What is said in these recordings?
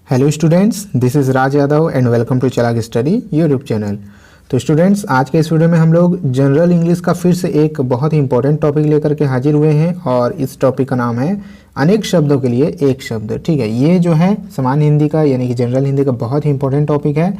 Hello students, this is Raj Yadav and welcome to Chalak study YouTube channel. तो students, आज के इस वीडियो में हम लोग जनरल इंग्लिश का फिर से एक बहुत ही इंपॉर्टेंट टॉपिक लेकर के हाजिर हुए हैं और इस टॉपिक का नाम है अनेक शब्दों के लिए एक शब्द। ठीक है, ये जो है सामान्य हिंदी का यानी कि जनरल हिंदी का बहुत ही इंपॉर्टेंट टॉपिक है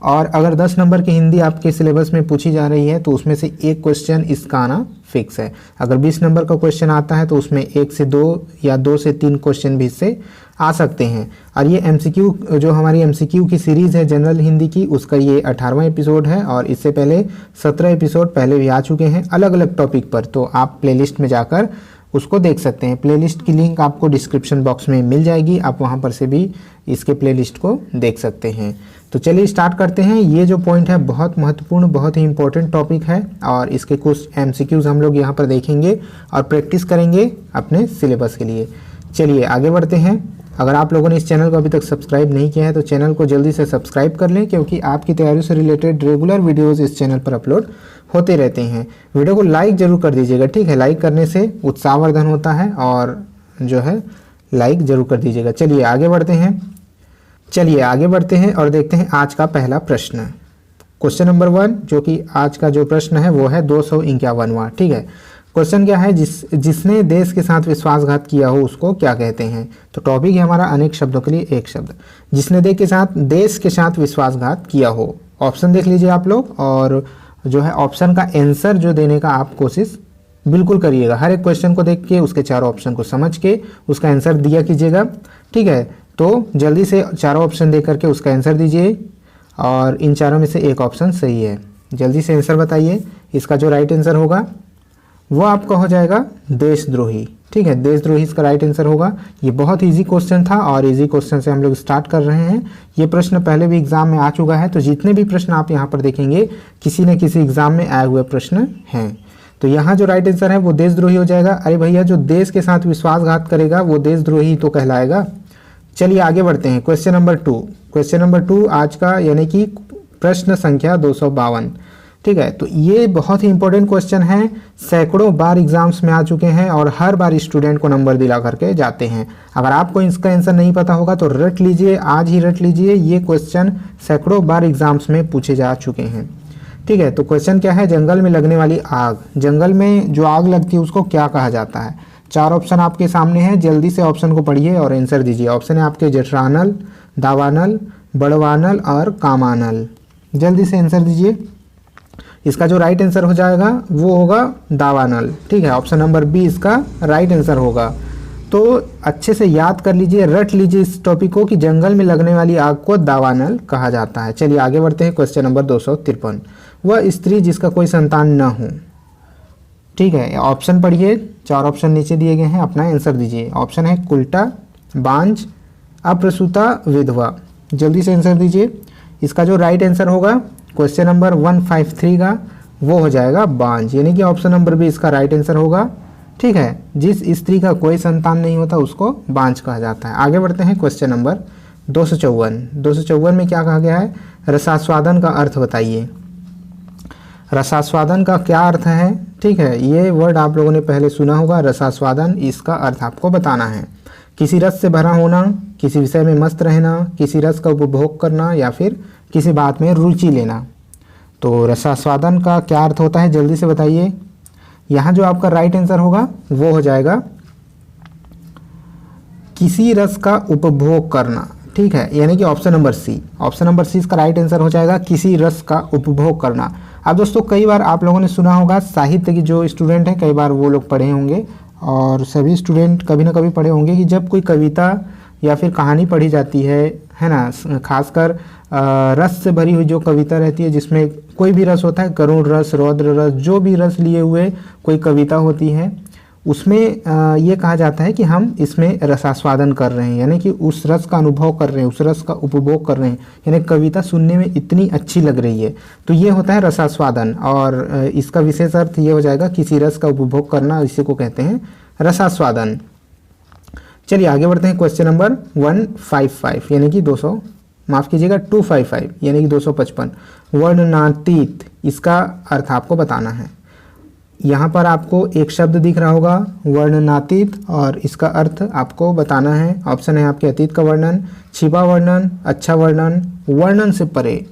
और अगर 10 नंबर की हिंदी आपके सिलेबस में पूछी जा रही है तो उसमें से एक क्वेश्चन इसका आना फिक्स है। अगर 20 नंबर का क्वेश्चन आता है तो उसमें 1 से 2 या 2 से 3 क्वेश्चन भी इससे आ सकते हैं। और ये एमसीक्यू जो हमारी एमसीक्यू की सीरीज़ है जनरल हिंदी की, उसका ये 18वां एपिसोड है और इससे पहले 17 एपिसोड पहले भी आ चुके हैं अलग अलग टॉपिक पर। तो आप प्लेलिस्ट में जाकर उसको देख सकते हैं। प्लेलिस्ट की लिंक आपको डिस्क्रिप्शन बॉक्स में मिल जाएगी, आप वहां पर से भी इसके प्लेलिस्ट को देख सकते हैं। तो चलिए स्टार्ट करते हैं। ये जो पॉइंट है बहुत महत्वपूर्ण, बहुत ही इंपॉर्टेंट टॉपिक है और इसके कुछ एमसीक्यूज हम लोग यहाँ पर देखेंगे और प्रैक्टिस करेंगे अपने सिलेबस के लिए। चलिए आगे बढ़ते हैं। अगर आप लोगों ने इस चैनल को अभी तक सब्सक्राइब नहीं किया है तो चैनल को जल्दी से सब्सक्राइब कर लें, क्योंकि आपकी तैयारी से रिलेटेड रेगुलर वीडियोस इस चैनल पर अपलोड होते रहते हैं। वीडियो को लाइक जरूर कर दीजिएगा, ठीक है। लाइक करने से उत्साहवर्धन होता है और जो है लाइक जरूर कर दीजिएगा। चलिए आगे बढ़ते हैं और देखते हैं आज का पहला प्रश्न। क्वेश्चन नंबर 1 जो कि आज का जो प्रश्न है वो है 251वां। ठीक है, क्वेश्चन क्या है, जिसने देश के साथ विश्वासघात किया हो उसको क्या कहते हैं। तो टॉपिक है हमारा अनेक शब्दों के लिए एक शब्द। जिसने देश के साथ विश्वासघात किया हो। ऑप्शन देख लीजिए आप लोग और जो है ऑप्शन का आंसर जो देने का आप कोशिश बिल्कुल करिएगा। हर एक क्वेश्चन को देख के उसके चारों ऑप्शन को समझ के उसका आंसर दिया कीजिएगा। ठीक है, तो जल्दी से चारों ऑप्शन दे करके उसका आंसर दीजिए और इन चारों में से एक ऑप्शन सही है। जल्दी से आंसर बताइए। इसका जो राइट आंसर होगा वो आपका हो जाएगा देशद्रोही। ठीक है, देशद्रोही इसका राइट आंसर होगा। ये बहुत इजी क्वेश्चन था और इजी क्वेश्चन से हम लोग स्टार्ट कर रहे हैं। ये प्रश्न पहले भी एग्जाम में आ चुका है, तो जितने भी प्रश्न आप यहाँ पर देखेंगे किसी न किसी एग्जाम में आए हुए प्रश्न हैं। तो यहाँ जो राइट आंसर है वो देशद्रोही हो जाएगा। अरे भैया, जो देश के साथ विश्वासघात करेगा वो देशद्रोही तो कहलाएगा। चलिए आगे बढ़ते हैं। क्वेश्चन नंबर 2 आज का यानी कि प्रश्न संख्या 252। ठीक है, तो ये बहुत ही इंपॉर्टेंट क्वेश्चन है। सैकड़ों बार एग्जाम्स में आ चुके हैं और हर बार स्टूडेंट को नंबर दिला करके जाते हैं। अगर आपको इसका आंसर नहीं पता होगा तो रट लीजिए, आज ही रट लीजिए। ये क्वेश्चन सैकड़ों बार एग्जाम्स में पूछे जा चुके हैं। ठीक है, तो क्वेश्चन क्या है, जंगल में लगने वाली आग। जंगल में जो आग लगती है उसको क्या कहा जाता है। 4 ऑप्शन आपके सामने हैं, जल्दी से ऑप्शन को पढ़िए और आंसर दीजिए। ऑप्शन है आपके जेठरानल, दावानल, बड़वानल और कामानल। जल्दी से आंसर दीजिए। इसका जो राइट आंसर हो जाएगा वो होगा दावानल। ठीक है, ऑप्शन नंबर बी इसका राइट आंसर होगा। तो अच्छे से याद कर लीजिए, रट लीजिए इस टॉपिक को कि जंगल में लगने वाली आग को दावानल कहा जाता है। चलिए आगे बढ़ते हैं। क्वेश्चन नंबर 253, वह स्त्री जिसका कोई संतान न हो। ठीक है, ऑप्शन पढ़िए, 4 ऑप्शन नीचे दिए गए हैं, अपना आंसर दीजिए। ऑप्शन है कुल्टा, बांझ, अप्रसूता, विधवा। जल्दी से आंसर दीजिए। इसका जो राइट आंसर होगा क्वेश्चन नंबर 153 का वो हो जाएगा बांझ, यानी कि ऑप्शन नंबर बी इसका राइट आंसर होगा। ठीक है, जिस स्त्री का कोई संतान नहीं होता उसको बांझ कहा जाता है। आगे बढ़ते हैं। क्वेश्चन नंबर 254 में क्या कहा गया है, रसास्वादन का अर्थ बताइए। रसास्वादन का क्या अर्थ है। ठीक है, ये वर्ड आप लोगों ने पहले सुना होगा, रसास्वादन। इसका अर्थ आपको बताना है। किसी रस से भरा होना, किसी विषय में मस्त रहना, किसी रस का उपभोग करना या फिर किसी बात में रुचि लेना। तो रसास्वादन का क्या अर्थ होता है, जल्दी से बताइए। यहाँ जो आपका राइट आंसर होगा वो हो जाएगा किसी रस का उपभोग करना। ठीक है, यानी कि ऑप्शन नंबर सी इसका राइट आंसर हो जाएगा, किसी रस का उपभोग करना। अब दोस्तों कई बार आप लोगों ने सुना होगा, साहित्य की जो स्टूडेंट हैं कई बार वो लोग पढ़े होंगे और सभी स्टूडेंट कभी ना कभी पढ़े होंगे कि जब कोई कविता या फिर कहानी पढ़ी जाती है ना, खासकर रस से भरी हुई जो कविता रहती है जिसमें कोई भी रस होता है, करुण रस, रौद्र रस, जो भी रस लिए हुए कोई कविता होती है, उसमें ये कहा जाता है कि हम इसमें रसास्वादन कर रहे हैं, यानी कि उस रस का अनुभव कर रहे हैं, उस रस का उपभोग कर रहे हैं, यानी कविता सुनने में इतनी अच्छी लग रही है। तो ये होता है रसास्वादन और इसका विशेष अर्थ ये हो जाएगा किसी रस का उपभोग करना, इसी को कहते हैं रसास्वादन। चलिए आगे बढ़ते हैं। क्वेश्चन नंबर 155 यानी कि 255 यानी कि 255, वर्णनातीत, इसका अर्थ आपको बताना है। यहाँ पर आपको एक शब्द दिख रहा होगा वर्णनातीत, और इसका अर्थ आपको बताना है। ऑप्शन है आपके अतीत का वर्णन, छिपा वर्णन, अच्छा वर्णन, वर्णन से परे।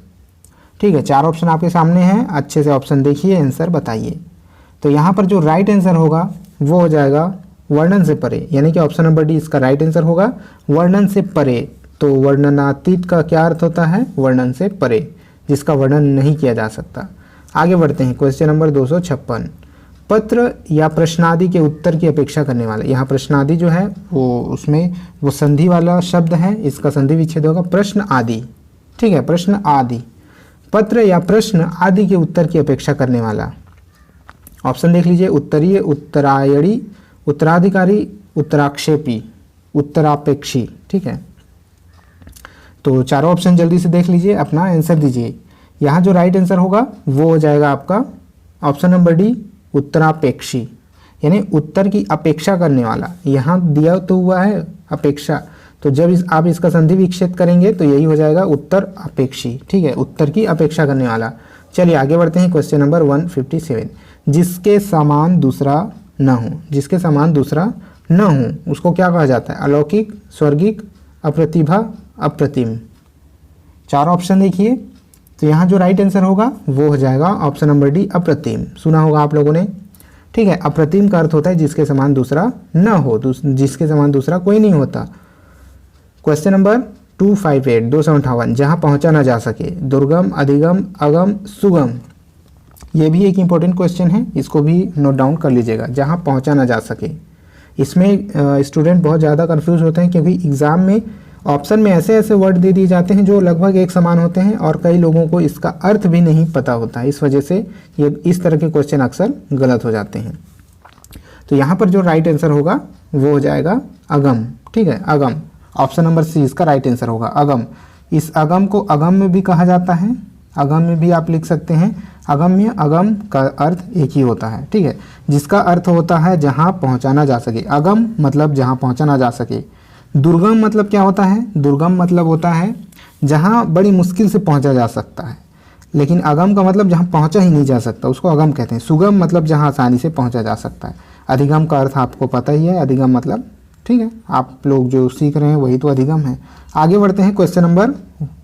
ठीक है, 4 ऑप्शन आपके सामने हैं, अच्छे से ऑप्शन देखिए, आंसर बताइए। तो यहाँ पर जो राइट आंसर होगा वो हो जाएगा वर्णन से परे, यानी कि ऑप्शन नंबर डी इसका राइट आंसर होगा, वर्णन से परे। तो वर्णनातीत का क्या अर्थ होता है? वर्णन से परे, जिसका वर्णन नहीं किया जा सकता। आगे बढ़ते हैं, क्वेश्चन नंबर 256। पत्र या प्रश्नादि के उत्तर की अपेक्षा करने वाला। यहाँ प्रश्नादि जो है वो उसमें वो संधि वाला शब्द है, इसका संधि विच्छेद होगा प्रश्न आदि। ठीक है, प्रश्न आदि, पत्र या प्रश्न आदि के उत्तर की अपेक्षा करने वाला। ऑप्शन देख लीजिए, उत्तरीय, उत्तरायणी, उत्तराधिकारी, उत्तराक्षेपी, उत्तरापेक्षी। ठीक है, तो चारों ऑप्शन जल्दी से देख लीजिए, अपना आंसर दीजिए। यहाँ जो राइट आंसर होगा वो हो जाएगा आपका ऑप्शन नंबर डी, उत्तरापेक्षी, यानी उत्तर की अपेक्षा करने वाला। यहाँ दिया तो हुआ है अपेक्षा, तो जब आप इसका संधि विच्छेद करेंगे तो यही हो जाएगा उत्तर अपेक्षी। ठीक है, उत्तर की अपेक्षा करने वाला। चलिए आगे बढ़ते हैं, क्वेश्चन नंबर 157। जिसके समान दूसरा न हो, जिसके समान दूसरा न हो उसको क्या कहा जाता है? अलौकिक, स्वर्गिक, अप्रतिभा, अप्रतिम। 4 ऑप्शन देखिए, तो यहाँ जो राइट आंसर होगा वो हो जाएगा ऑप्शन नंबर डी, अप्रतिम। सुना होगा आप लोगों ने। ठीक है, अप्रतिम का अर्थ होता है जिसके समान दूसरा न हो, जिसके समान दूसरा कोई नहीं होता। क्वेश्चन नंबर 258, 258, जहाँ पहुँचा ना जा सके। दुर्गम, अधिगम, अगम, सुगम। ये भी एक इम्पोर्टेंट क्वेश्चन है, इसको भी नोट डाउन कर लीजिएगा। जहाँ पहुँचा ना जा सके, इसमें स्टूडेंट बहुत ज़्यादा कंफ्यूज होते हैं, क्योंकि एग्ज़ाम में ऑप्शन में ऐसे ऐसे वर्ड दे दिए जाते हैं जो लगभग एक समान होते हैं, और कई लोगों को इसका अर्थ भी नहीं पता होता है। इस वजह से ये इस तरह के क्वेश्चन अक्सर गलत हो जाते हैं। तो यहाँ पर जो राइट आंसर होगा वो हो जाएगा अगम। ठीक है, अगम, ऑप्शन नंबर सी इसका राइट आंसर होगा, अगम। इस अगम को अगम में भी कहा जाता है, अगम में भी आप लिख सकते हैं। अगम्य, अगम का अर्थ एक ही होता है। ठीक है, जिसका अर्थ होता है जहाँ पहुँचा ना जा सके। अगम मतलब जहाँ पहुँचा ना जा सके। दुर्गम मतलब क्या होता है? दुर्गम मतलब होता है जहाँ बड़ी मुश्किल से पहुँचा जा सकता है, लेकिन अगम का मतलब जहाँ पहुँचा ही नहीं जा सकता, उसको अगम कहते हैं। सुगम मतलब जहाँ आसानी से पहुँचा जा सकता है। अधिगम का अर्थ आपको पता ही है, अधिगम मतलब, ठीक है, आप लोग जो सीख रहे हैं वही तो अधिगम है। आगे बढ़ते हैं, क्वेश्चन नंबर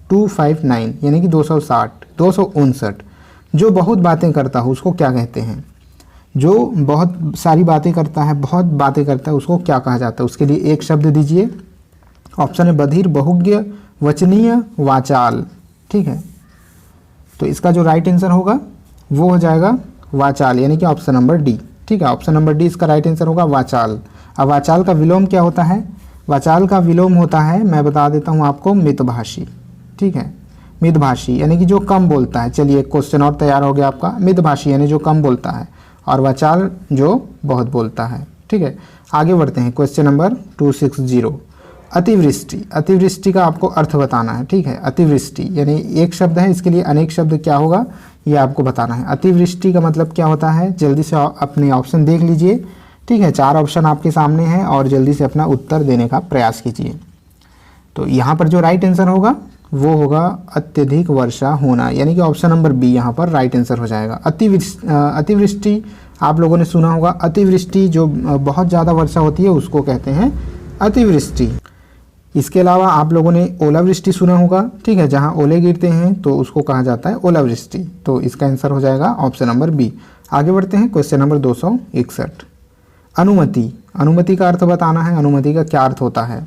259, यानी कि 259। जो बहुत बातें करता हो उसको क्या कहते हैं? जो बहुत सारी बातें करता है, बहुत बातें करता है, उसको क्या कहा जाता है? उसके लिए एक शब्द दीजिए। ऑप्शन है बधिर, बहुज्ञ, वचनीय, वाचाल। ठीक है, तो इसका जो राइट आंसर होगा वो हो जाएगा वाचाल, यानी कि ऑप्शन नंबर डी। ठीक है, ऑप्शन नंबर डी इसका राइट आंसर होगा, वाचाल। अब वाचाल का विलोम क्या होता है? वाचाल का विलोम होता है, मैं बता देता हूँ आपको, मितभाषी। ठीक है, मितभाषी यानी कि जो कम बोलता है। चलिए क्वेश्चन और तैयार हो गया आपका। मितभाषी यानी जो कम बोलता है, और वाचाल जो बहुत बोलता है। ठीक है, आगे बढ़ते हैं, क्वेश्चन नंबर 260। अतिवृष्टि, अतिवृष्टि का आपको अर्थ बताना है। ठीक है, अतिवृष्टि यानी एक शब्द है, इसके लिए अनेक शब्द क्या होगा ये आपको बताना है। अतिवृष्टि का मतलब क्या होता है? जल्दी से अपने ऑप्शन देख लीजिए। ठीक है, 4 ऑप्शन आपके सामने हैं, और जल्दी से अपना उत्तर देने का प्रयास कीजिए। तो यहाँ पर जो राइट आंसर होगा वो होगा अत्यधिक वर्षा होना, यानी कि ऑप्शन नंबर बी यहाँ पर राइट आंसर हो जाएगा। अतिवृष्टि आप लोगों ने सुना होगा, अतिवृष्टि जो बहुत ज़्यादा वर्षा होती है उसको कहते हैं अतिवृष्टि। इसके अलावा आप लोगों ने ओलावृष्टि सुना होगा। ठीक है, जहाँ ओले गिरते हैं तो उसको कहा जाता है ओलावृष्टि। तो इसका आंसर हो जाएगा ऑप्शन नंबर बी। आगे बढ़ते हैं, क्वेश्चन नंबर 261। अनुमति, अनुमति का अर्थ बताना है। अनुमति का क्या अर्थ होता है?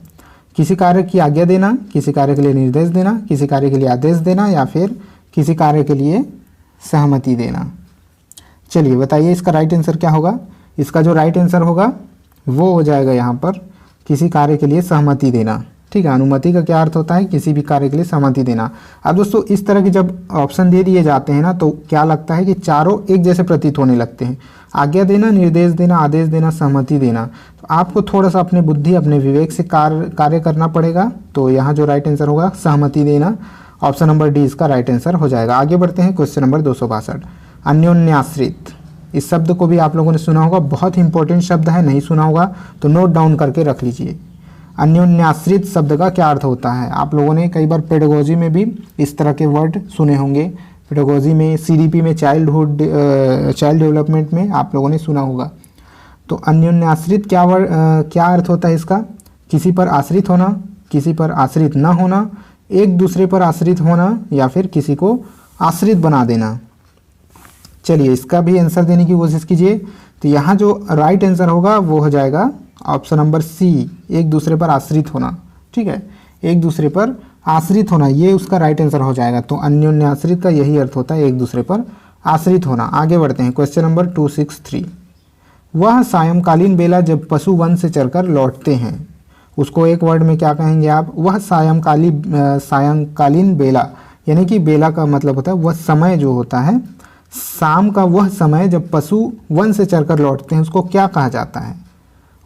किसी कार्य की आज्ञा देना, किसी कार्य के लिए निर्देश देना, किसी कार्य के लिए आदेश देना, या फिर किसी कार्य के लिए सहमति देना। चलिए बताइए इसका राइट आंसर क्या होगा? इसका जो राइट आंसर होगा वो हो जाएगा यहाँ पर किसी कार्य के लिए सहमति देना। ठीक है, अनुमति का क्या अर्थ होता है? किसी भी कार्य के लिए सहमति देना। अब दोस्तों इस तरह के जब ऑप्शन दे दिए जाते हैं ना, तो क्या लगता है कि चारों एक जैसे प्रतीत होने लगते हैं। आज्ञा देना, निर्देश देना, आदेश देना, सहमति देना। तो आपको थोड़ा सा अपने बुद्धि, अपने विवेक से कार्य करना पड़ेगा। तो यहाँ जो राइट आंसर होगा सहमति देना, ऑप्शन नंबर डी इसका राइट आंसर हो जाएगा। आगे बढ़ते हैं, क्वेश्चन नंबर 262। अन्योन्याश्रित, इस शब्द को भी आप लोगों ने सुना होगा, बहुत इंपॉर्टेंट शब्द है। नहीं सुना होगा तो नोट डाउन करके रख लीजिए। अन्योन्याश्रित शब्द का क्या अर्थ होता है? आप लोगों ने कई बार पेडागोजी में भी इस तरह के वर्ड सुने होंगे। पेडागोजी में, सीडीपी में, चाइल्ड डेवलपमेंट में आप लोगों ने सुना होगा। तो अन्योन्याश्रित क्या अर्थ होता है इसका? किसी पर आश्रित होना, किसी पर आश्रित ना होना, एक दूसरे पर आश्रित होना, या फिर किसी को आश्रित बना देना। चलिए इसका भी आंसर देने की कोशिश कीजिए। तो यहाँ जो राइट आंसर होगा वो हो जाएगा ऑप्शन नंबर सी, एक दूसरे पर आश्रित होना। ठीक है, एक दूसरे पर आश्रित होना, ये उसका राइट आंसर हो जाएगा। तो अन्योन्याश्रित का यही अर्थ होता है, एक दूसरे पर आश्रित होना। आगे बढ़ते हैं, क्वेश्चन नंबर 263। वह सायंकालीन बेला जब पशु वन से चरकर लौटते हैं, उसको एक वर्ड में क्या कहेंगे आप? वह सायंकालीन बेला, यानी कि बेला का मतलब होता है वह समय जो होता है, शाम का वह समय जब पशु वन से चरकर लौटते हैं, उसको क्या कहा जाता है?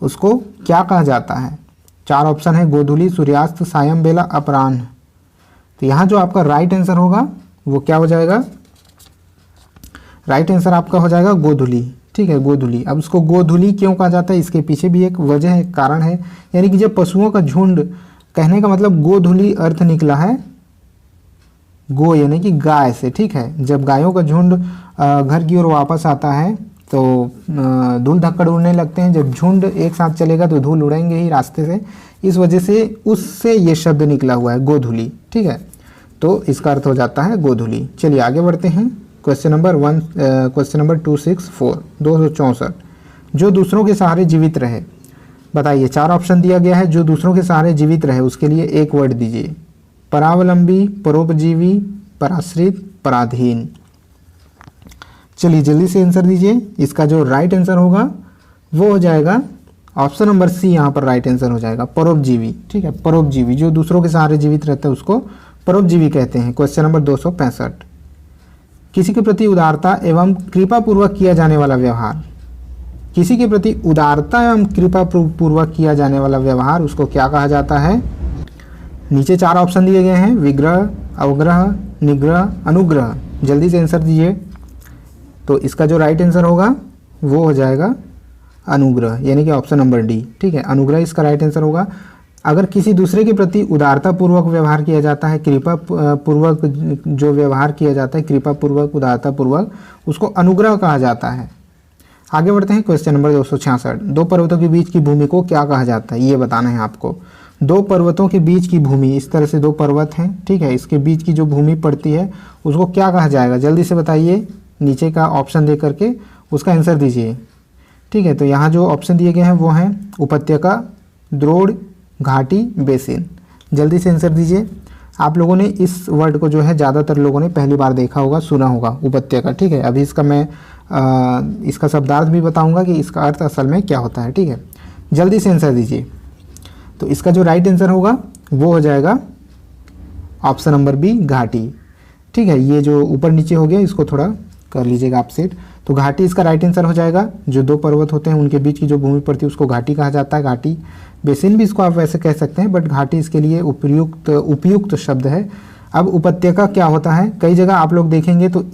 उसको क्या कहा जाता है? 4 ऑप्शन है, गोधूली, सूर्यास्त, सायं बेला, अपराह्न। तो यहाँ जो आपका राइट आंसर होगा वो क्या हो जाएगा? राइट आंसर आपका हो जाएगा गोधूली। ठीक है, गोधूली। अब उसको गोधूली क्यों कहा जाता है, इसके पीछे भी एक वजह है, एक कारण है। यानी कि जब पशुओं का झुंड, कहने का मतलब गोधूली अर्थ निकला है गो यानी कि गाय से। ठीक है, जब गायों का झुंड घर की ओर वापस आता है तो धूल धक्कड़ उड़ने लगते हैं। जब झुंड एक साथ चलेगा तो धूल उड़ेंगे ही रास्ते से, इस वजह से उससे ये शब्द निकला हुआ है गोधूली। ठीक है, तो इसका अर्थ हो जाता है गोधूली। चलिए आगे बढ़ते हैं, क्वेश्चन नंबर 264, 264। जो दूसरों के सहारे जीवित रहे, बताइए 4 ऑप्शन दिया गया है। जो दूसरों के सहारे जीवित रहे उसके लिए एक वर्ड दीजिए। परावलंबी, परोपजीवी, पराश्रित, पराधीन। चलिए जल्दी से आंसर दीजिए। इसका जो राइट आंसर होगा वो हो जाएगा ऑप्शन नंबर सी, यहाँ पर राइट आंसर हो जाएगा परोपजीवी। ठीक है, परोपजीवी, जो दूसरों के सहारे जीवित रहता है उसको परोपजीवी कहते हैं। Question number 265। किसी के प्रति उदारता एवं कृपापूर्वक किया जाने वाला व्यवहार, किसी के प्रति उदारता एवं कृपापूर्वक किया जाने वाला व्यवहार, उसको क्या कहा जाता है? नीचे 4 ऑप्शन दिए गए हैं, विग्रह, अवग्रह, निग्रह, अनुग्रह। जल्दी से आंसर दीजिए। तो इसका जो राइट आंसर होगा वो हो जाएगा अनुग्रह, यानी कि ऑप्शन नंबर डी। ठीक है, अनुग्रह इसका राइट आंसर होगा। अगर किसी दूसरे के प्रति उदारतापूर्वक व्यवहार किया जाता है, कृपा पूर्वक जो व्यवहार किया जाता है, कृपापूर्वक, उदारतापूर्वक, उसको अनुग्रह कहा जाता है। आगे बढ़ते हैं, क्वेश्चन नंबर 266। 2 पर्वतों के बीच की भूमि को क्या कहा जाता है, ये बताना है आपको। 2 पर्वतों के बीच की भूमि, इस तरह से 2 पर्वत हैं। ठीक है, इसके बीच की जो भूमि पड़ती है उसको क्या कहा जाएगा? जल्दी से बताइए, नीचे का ऑप्शन दे करके उसका आंसर दीजिए। ठीक है, तो यहाँ जो ऑप्शन दिए गए हैं वो हैं उपत्यका, द्रोड़, घाटी, बेसिन। जल्दी से आंसर दीजिए। आप लोगों ने इस वर्ड को जो है ज़्यादातर लोगों ने पहली बार देखा होगा, सुना होगा, उपत्यका। ठीक है, अभी इसका मैं इसका शब्दार्थ भी बताऊंगा कि इसका अर्थ असल में क्या होता है। ठीक है, जल्दी से आंसर दीजिए। तो इसका जो राइट आंसर होगा वो हो जाएगा ऑप्शन नंबर बी, घाटी। ठीक है, ये जो ऊपर नीचे हो गया इसको थोड़ा कर लीजिएगा आप सेट। तो घाटी इसका राइट आंसर हो जाएगा। जो 2 पर्वत होते हैं उनके बीच की जो भूमि पड़ती है उसको घाटी कहा जाता है। घाटी, बेसिन भी इसको आप वैसे कह सकते हैं, बट घाटी इसके लिए उपयुक्त शब्द है। अब उपत्यका क्या होता है? कई जगह आप लोग देखेंगे तो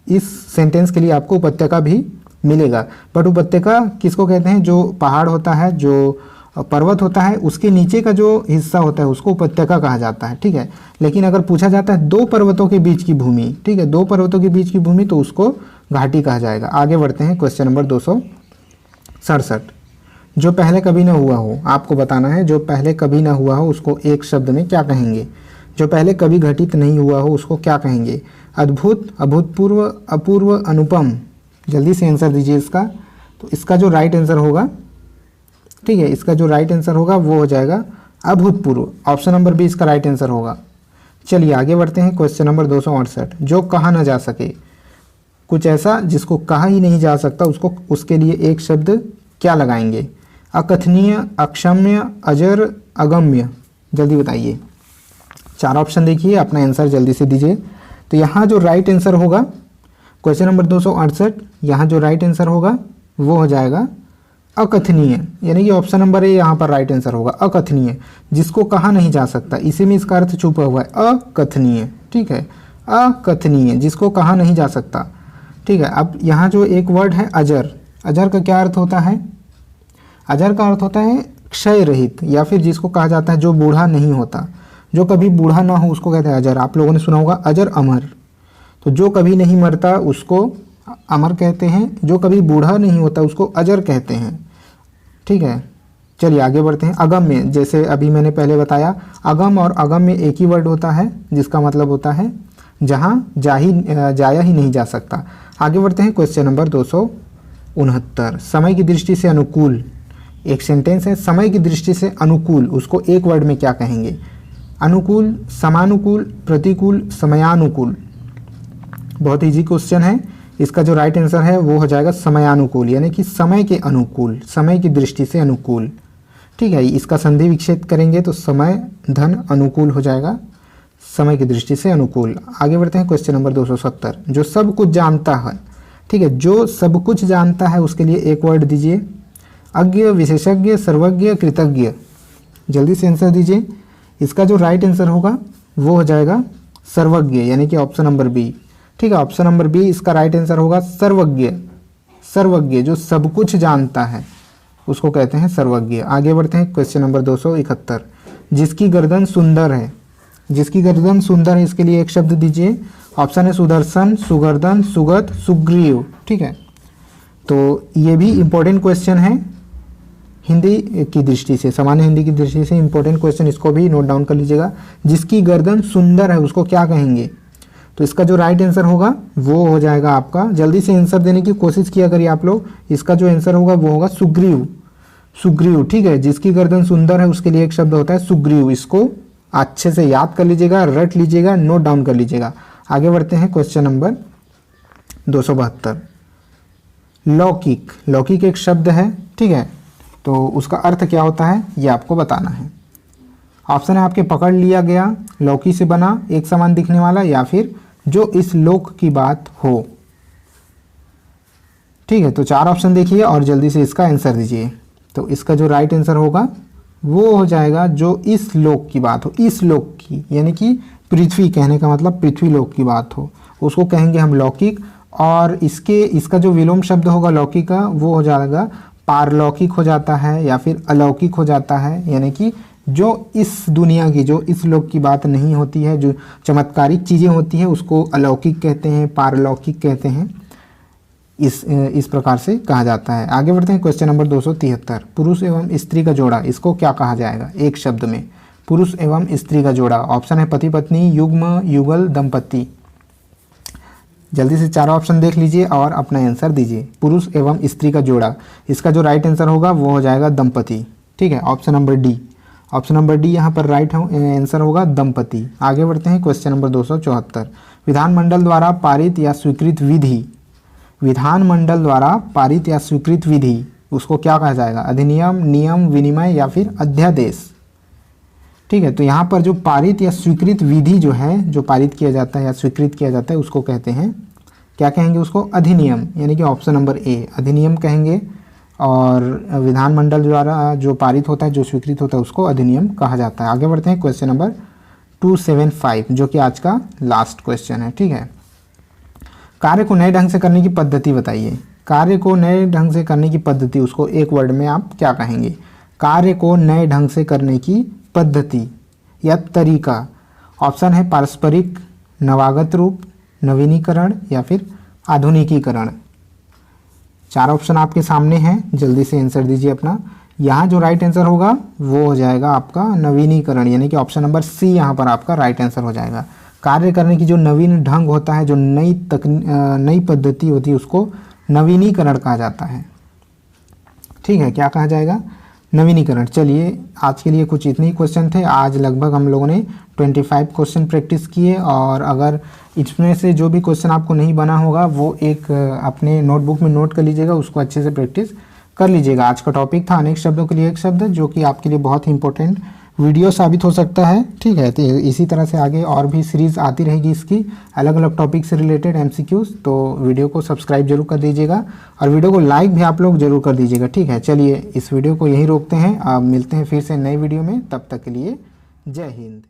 इस सेंटेंस के लिए आपको उपत्यका भी मिलेगा। बट उपत्यका किसको कहते हैं? जो पहाड़ होता है, जो पर्वत होता है, उसके नीचे का जो हिस्सा होता है उसको उपत्यका कहा जाता है। ठीक है, लेकिन अगर पूछा जाता है 2 पर्वतों के बीच की भूमि, ठीक है, 2 पर्वतों के बीच की भूमि, तो उसको घाटी कहा जाएगा। आगे बढ़ते हैं, क्वेश्चन नंबर 267। जो पहले कभी ना हुआ हो, आपको बताना है जो पहले कभी ना हुआ हो उसको एक शब्द में क्या कहेंगे? जो पहले कभी घटित नहीं हुआ हो उसको क्या कहेंगे? अद्भुत, अभूतपूर्व, अपूर्व, अनुपम। जल्दी से आंसर दीजिए इसका। तो इसका जो राइट आंसर होगा, ठीक है, इसका जो राइट आंसर होगा वो हो जाएगा अभूतपूर्व। ऑप्शन नंबर बी इसका राइट आंसर होगा। चलिए आगे बढ़ते हैं, क्वेश्चन नंबर 268। जो कहा ना जा सके, कुछ ऐसा जिसको कहा ही नहीं जा सकता, उसको उसके लिए एक शब्द क्या लगाएंगे? अकथनीय, अक्षम्य, अजर, अगम्य। जल्दी बताइए। 4 ऑप्शन देखिए, अपना आंसर जल्दी से दीजिए। तो यहाँ जो राइट आंसर होगा क्वेश्चन नंबर 268, यहाँ जो राइट आंसर होगा वो हो जाएगा अकथनीय, यानी कि ऑप्शन नंबर ए यहाँ पर राइट आंसर होगा। अकथनीय, जिसको कहा नहीं जा सकता, इसी में इसका अर्थ छुपा हुआ है, अकथनीय। ठीक है, अकथनीय, जिसको कहा नहीं जा सकता। ठीक है, अब यहाँ जो एक वर्ड है अजर, अजर का क्या अर्थ होता है? अजर का अर्थ होता है क्षय रहित, या फिर जिसको कहा जाता है जो बूढ़ा नहीं होता, जो कभी बूढ़ा ना हो उसको कहते हैं अजर। आप लोगों ने सुना होगा अजर अमर, तो जो कभी नहीं मरता उसको अमर कहते हैं, जो कभी बूढ़ा नहीं होता उसको अजर कहते हैं। ठीक है, चलिए आगे बढ़ते हैं। अगम्य, जैसे अभी मैंने पहले बताया, अगम और अगम में एक ही वर्ड होता है जिसका मतलब होता है जहाँ जाया ही नहीं जा सकता। आगे बढ़ते हैं क्वेश्चन नंबर 269। समय की दृष्टि से अनुकूल, एक सेंटेंस है, समय की दृष्टि से अनुकूल, उसको एक वर्ड में क्या कहेंगे? अनुकूल, समानुकूल, प्रतिकूल, समयानुकूल। बहुत इजी क्वेश्चन है। इसका जो राइट आंसर है वो हो जाएगा समयानुकूल, यानी कि समय के अनुकूल, समय की दृष्टि से अनुकूल। ठीक है, इसका संधि विच्छेद करेंगे तो समय धन अनुकूल हो जाएगा, समय की दृष्टि से अनुकूल। आगे बढ़ते हैं क्वेश्चन नंबर 270। जो सब कुछ जानता है, ठीक है, जो सब कुछ जानता है उसके लिए एक वर्ड दीजिए। अज्ञ, विशेषज्ञ, सर्वज्ञ, कृतज्ञ। जल्दी से आंसर दीजिए। इसका जो राइट आंसर होगा वो हो जाएगा सर्वज्ञ, यानी कि ऑप्शन नंबर बी। ठीक है, ऑप्शन नंबर बी इसका राइट आंसर होगा सर्वज्ञ। सर्वज्ञ जो सब कुछ जानता है उसको कहते हैं सर्वज्ञ। आगे बढ़ते हैं क्वेश्चन नंबर 271। जिसकी गर्दन सुंदर है, जिसकी गर्दन सुंदर है, इसके लिए एक शब्द दीजिए। ऑप्शन है सुदर्शन, सुगर्दन, सुगत, सुग्रीव। ठीक है, तो ये भी इंपॉर्टेंट क्वेश्चन है हिंदी की दृष्टि से, सामान्य हिंदी की दृष्टि से इंपॉर्टेंट क्वेश्चन, इसको भी नोट डाउन कर लीजिएगा। जिसकी गर्दन सुंदर है उसको क्या कहेंगे? तो इसका जो राइट आंसर होगा वो हो जाएगा आपका, जल्दी से आंसर देने की कोशिश किया करिए आप लोग। इसका जो आंसर होगा वो होगा सुग्रीव। सुग्रीव, ठीक है, जिसकी गर्दन सुंदर है उसके लिए एक शब्द होता है सुग्रीव। इसको अच्छे से याद कर लीजिएगा, रट लीजिएगा, नोट डाउन कर लीजिएगा। आगे बढ़ते हैं क्वेश्चन नंबर 272। लौकिक, लौकिक एक शब्द है, ठीक है, तो उसका अर्थ क्या होता है ये आपको बताना है। ऑप्शन है आपके पकड़ लिया गया, लौकी से बना, एक समान दिखने वाला, या फिर जो इस लोक की बात हो। ठीक है, तो चार ऑप्शन देखिए और जल्दी से इसका आंसर दीजिए। तो इसका जो राइट आंसर होगा वो हो जाएगा जो इस लोक की बात हो। इस लोक की यानी कि पृथ्वी, कहने का मतलब पृथ्वी लोक की बात हो, उसको कहेंगे हम लौकिक। और इसका जो विलोम शब्द होगा लौकिक का वो हो जाएगा पारलौकिक हो जाता है या फिर अलौकिक हो जाता है, यानी कि जो इस दुनिया की, जो इस लोक की बात नहीं होती है, जो चमत्कारिक चीज़ें होती है उसको अलौकिक कहते हैं, पारलौकिक कहते हैं। इस प्रकार से कहा जाता है। आगे बढ़ते हैं क्वेश्चन नंबर 273। पुरुष एवं स्त्री का जोड़ा, इसको क्या कहा जाएगा एक शब्द में? पुरुष एवं स्त्री का जोड़ा। ऑप्शन है पति पत्नी, युग्म, युगल, दंपति। जल्दी से चारों ऑप्शन देख लीजिए और अपना आंसर दीजिए। पुरुष एवं स्त्री का जोड़ा, इसका जो राइट आंसर होगा वो हो जाएगा दंपति। ठीक है, option number D. Option number D यहाँ पर राइट आंसर होगा दंपति। आगे बढ़ते हैं क्वेश्चन नंबर 274। विधानमंडल द्वारा पारित या स्वीकृत विधि, विधानमंडल द्वारा पारित या स्वीकृत विधि, उसको क्या कहा जाएगा? अधिनियम, नियम, विनिमय या फिर अध्यादेश। ठीक है, तो यहाँ पर जो पारित या स्वीकृत विधि जो है, जो पारित किया जाता है या स्वीकृत किया जाता है उसको कहते हैं, क्या कहेंगे उसको? अधिनियम, यानी कि ऑप्शन नंबर ए अधिनियम कहेंगे। और विधानमंडल द्वारा जो पारित होता है, जो स्वीकृत होता है उसको अधिनियम कहा जाता है। आगे बढ़ते हैं क्वेश्चन नंबर 275 जो कि आज का लास्ट क्वेश्चन है। ठीक है, कार्य को नए ढंग से करने की पद्धति बताइए। कार्य को नए ढंग से करने की पद्धति, उसको एक वर्ड में आप क्या कहेंगे? कार्य को नए ढंग से करने की पद्धति या तरीका। ऑप्शन है पारस्परिक, नवागत रूप, नवीनीकरण या फिर आधुनिकीकरण। चार ऑप्शन आपके सामने हैं, जल्दी से आंसर दीजिए अपना। यहाँ जो राइट आंसर होगा वो हो जाएगा आपका नवीनीकरण, यानी कि ऑप्शन नंबर सी यहाँ पर आपका राइट आंसर हो जाएगा। कार्य करने की जो नवीन ढंग होता है, जो नई पद्धति होती है उसको नवीनीकरण कहा जाता है। ठीक है, क्या कहा जाएगा? नवीनीकरण। चलिए आज के लिए कुछ इतने ही क्वेश्चन थे। आज लगभग हम लोगों ने 25 क्वेश्चन प्रैक्टिस किए, और अगर इसमें से जो भी क्वेश्चन आपको नहीं बना होगा वो एक अपने नोटबुक में नोट कर लीजिएगा, उसको अच्छे से प्रैक्टिस कर लीजिएगा। आज का टॉपिक था अनेक शब्दों के लिए एक शब्द, जो कि आपके लिए बहुत ही इंपॉर्टेंट वीडियो साबित हो सकता है। ठीक है, तो इसी तरह से आगे और भी सीरीज़ आती रहेगी इसकी, अलग अलग टॉपिक से रिलेटेड MCQs। तो वीडियो को सब्सक्राइब जरूर कर दीजिएगा और वीडियो को लाइक भी आप लोग जरूर कर दीजिएगा। ठीक है, चलिए इस वीडियो को यहीं रोकते हैं, अब मिलते हैं फिर से नए वीडियो में। तब तक के लिए जय हिंद।